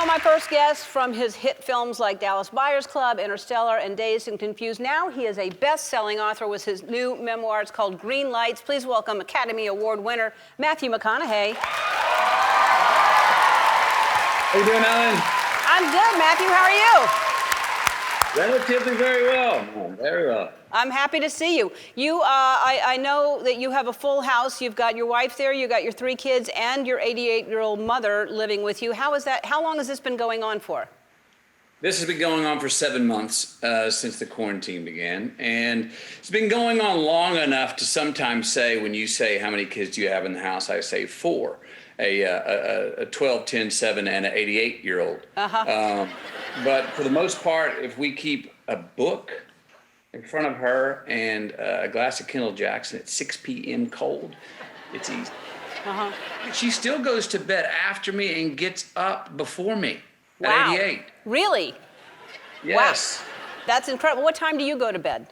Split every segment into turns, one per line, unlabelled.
know my first guest from his hit films like Dallas Buyers Club, Interstellar, and Dazed and Confused. Now he is a best-selling author with his new memoir. It's called Green Lights. Please welcome Academy Award winner Matthew McConaughey.
How you doing, Ellen?
I'm good, Matthew. How are you?
Relatively very well. Very well.
I'm happy to see you. I know that you have a full house. You've got your wife there, you've got your 3 kids, and your 88-year-old mother living with you. How is that? How long has this been going on for?
This has been going on for 7 months since the quarantine began. And it's been going on long enough to sometimes say, when you say, how many kids do you have in the house? I say 4. A 12, 10, 7, and an 88-year-old. But for the most part, if we keep a book in front of her and a glass of Kendall Jackson at 6 p.m. cold, it's easy. She still goes to bed after me and gets up before me at 88.
Really?
Yes.
Wow. That's incredible. What time do you go to bed?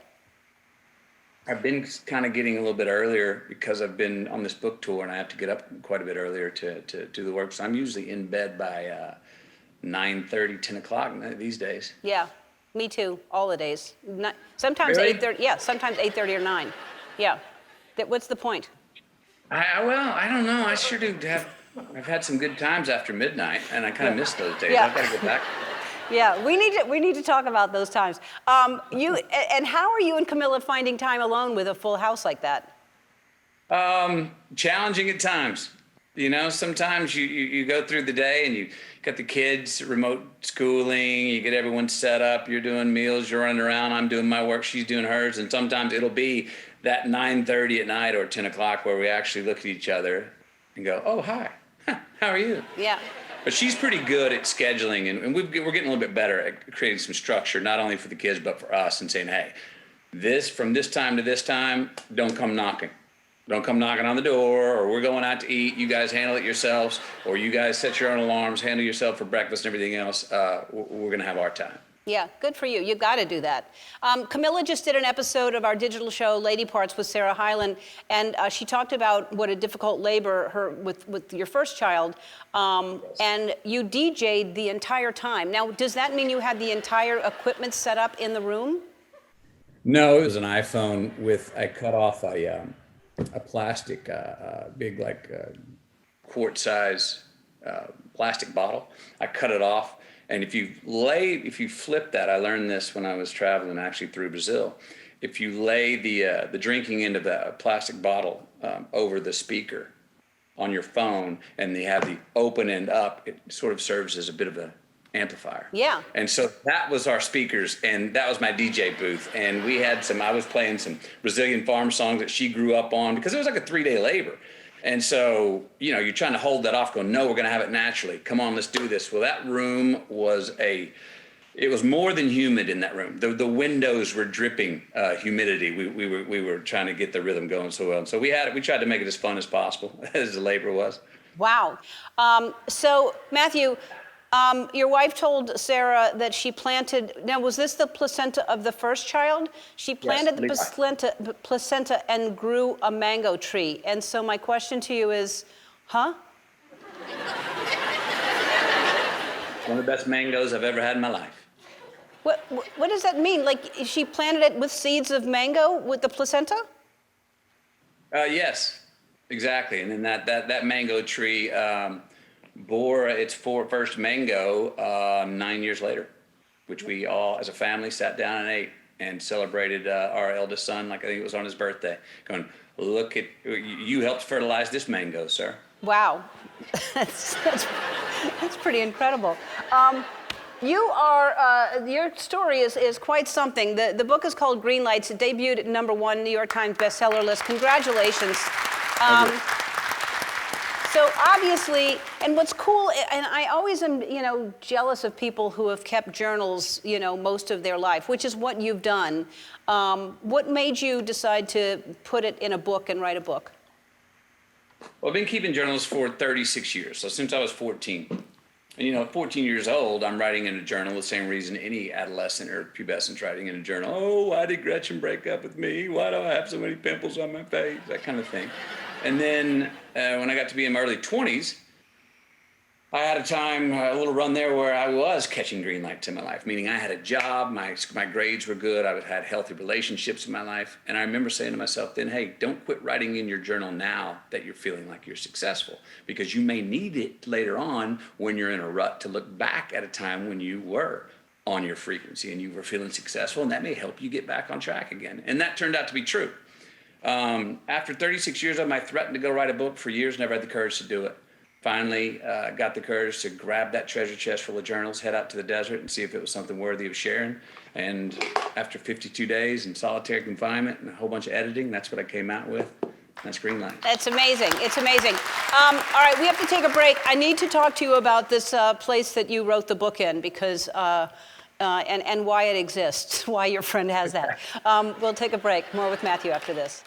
I've been kind of getting a little bit earlier because I've been on this book tour and I have to get up quite a bit earlier to do the work. So I'm usually in bed by 9:30, 10 o'clock these days.
Yeah, me too, all the days. Sometimes
Really?
8:30, yeah, sometimes 8:30 or 9. Yeah. What's the point?
Well, I don't know. I sure do I've had some good times after midnight and I kind of miss those days.
Yeah.
I've got to get back.
Yeah, we need to talk about those times. How are you and Camila finding time alone with a full house like that?
Challenging at times. You know, sometimes you go through the day and you got the kids remote schooling, you get everyone set up, you're doing meals, you're running around, I'm doing my work, she's doing hers, and sometimes it'll be that 9:30 at night or 10 o'clock where we actually look at each other and go, oh, hi, how are you?
Yeah.
But she's pretty good at scheduling, and we're getting a little bit better at creating some structure, not only for the kids, but for us, and saying, hey, from this time to this time, don't come knocking. Don't come knocking on the door, or we're going out to eat. You guys handle it yourselves, or you guys set your own alarms, handle yourself for breakfast and everything else. We're going to have our time.
Yeah, good for you. You've got to do that. Camila just did an episode of our digital show, Lady Parts, with Sarah Hyland, and she talked about what a difficult labor with your first child, and you DJ'd the entire time. Now, does that mean you had the entire equipment set up in the room?
No, it was an iPhone I cut off a plastic, big quart size plastic bottle. I cut it off. And if you flip that, I learned this when I was traveling actually through Brazil. If you lay the drinking end of the plastic bottle over the speaker on your phone and they have the open end up, it sort of serves as a bit of an amplifier.
Yeah.
And so that was our speakers, and that was my DJ booth. And I was playing some Brazilian farm songs that she grew up on because it was like a 3-day labor. And so, you're trying to hold that off, going, no, we're going to have it naturally. Come on, let's do this. Well, that room it was more than humid in that room. The windows were dripping humidity. We were trying to get the rhythm going so well. And so we tried to make it as fun as possible, as the labor was. Wow.
So, Matthew, your wife told Sarah that she planted, now was this the placenta of the first child? She planted the placenta and grew a mango tree. And so my question to you is, huh?
One of the best mangoes I've ever had in my life.
What does that mean? Like, she planted it with seeds of mango with the placenta?
Yes, exactly. And then that mango tree bore its first mango 9 years later, which we all, as a family, sat down and ate and celebrated our eldest son, like I think it was on his birthday, going, look at, you helped fertilize this mango, sir.
Wow. That's pretty incredible. Your story is quite something. The book is called Green Lights. It debuted at #1 New York Times bestseller list. Congratulations. So obviously, and what's cool, and I always am, jealous of people who have kept journals, most of their life, which is what you've done. What made you decide to put it in a book and write a book?
Well, I've been keeping journals for 36 years, so since I was 14. And 14 years old, I'm writing in a journal the same reason any adolescent or pubescent's writing in a journal. Oh, why did Gretchen break up with me? Why do I have so many pimples on my face? That kind of thing. And then when I got to be in my early 20s, I had a time, a little run there where I was catching green lights in my life, meaning I had a job, my grades were good, I had healthy relationships in my life. And I remember saying to myself then, hey, don't quit writing in your journal now that you're feeling like you're successful, because you may need it later on when you're in a rut to look back at a time when you were on your frequency and you were feeling successful, and that may help you get back on track again. And that turned out to be true. After 36 years of them, I threatened to go write a book for years, never had the courage to do it. Finally, got the courage to grab that treasure chest full of journals, head out to the desert and see if it was something worthy of sharing. And after 52 days in solitary confinement and a whole bunch of editing, that's what I came out with. That's Greenlight.
That's amazing. It's amazing. All right, we have to take a break. I need to talk to you about this place that you wrote the book in, because and why it exists, why your friend has that. We'll take a break. More with Matthew after this.